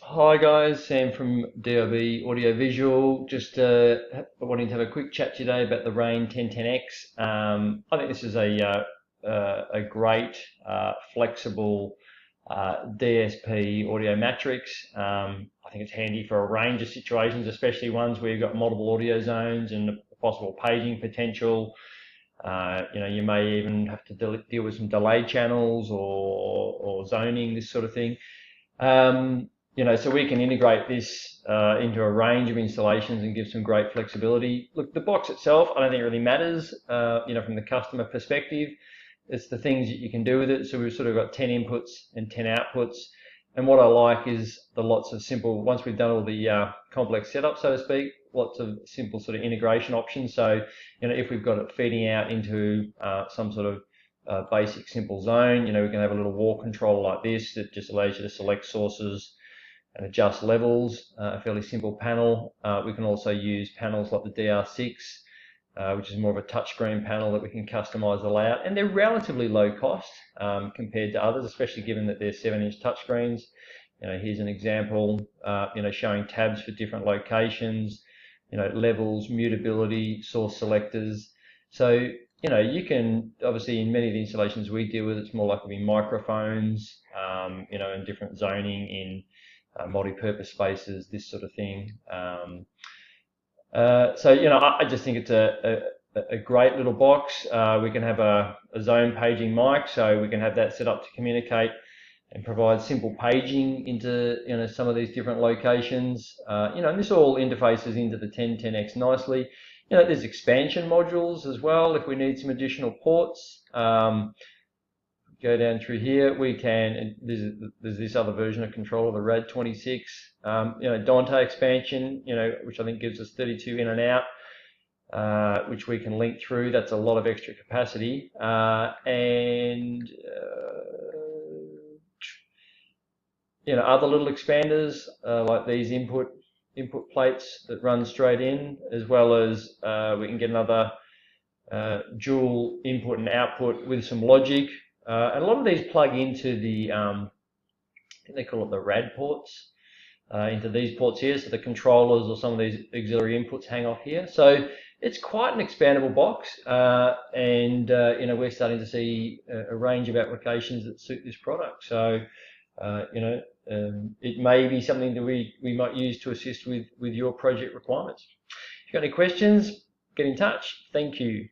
Hi guys, Sam from DIB Audio Visual. Just wanting to have a quick chat today about the RANE 1010X. I think this is a great flexible DSP audio matrix. I think it's handy for a range of situations, especially ones where you've got multiple audio zones and possible paging potential. You may even have to deal with some delay channels or zoning, this sort of thing. So we can integrate this into a range of installations and give some great flexibility. Look, the box itself, I don't think it really matters, from the customer perspective. It's the things that you can do with it. So we've sort of got 10 inputs and 10 outputs. And what I like is the lots of simple, once we've done all the complex setup, so to speak, lots of simple sort of integration options. So, if we've got it feeding out into some sort of basic simple zone, we can have a little wall controller like this that just allows you to select sources and adjust levels, a fairly simple panel. We can also use panels like the DR6, which is more of a touchscreen panel that we can customize the layout, and they're relatively low cost compared to others, especially given that they're 7-inch touchscreens. Here's an example, showing tabs for different locations, levels, mutability, source selectors. So, you can, obviously in many of the installations we deal with, it's more likely to be microphones, and different zoning in multi-purpose spaces, this sort of thing. I just think it's a great little box. We can have a zone paging mic, so we can have that set up to communicate and provide simple paging into some of these different locations. And this all interfaces into the 1010X nicely. There's expansion modules as well if we need some additional ports. Go down through here, we can, and there's this other version of controller, the RAD26, Dante expansion, which I think gives us 32 in and out, which we can link through. That's a lot of extra capacity. Other little expanders, like these input plates that run straight in, as well as we can get another dual input and output with some logic. And a lot of these plug into the, I think they call it the RAD ports, into these ports here. So the controllers or some of these auxiliary inputs hang off here. So it's quite an expandable box, and we're starting to see a range of applications that suit this product. So it may be something that we might use to assist with your project requirements. If you've got any questions, get in touch. Thank you.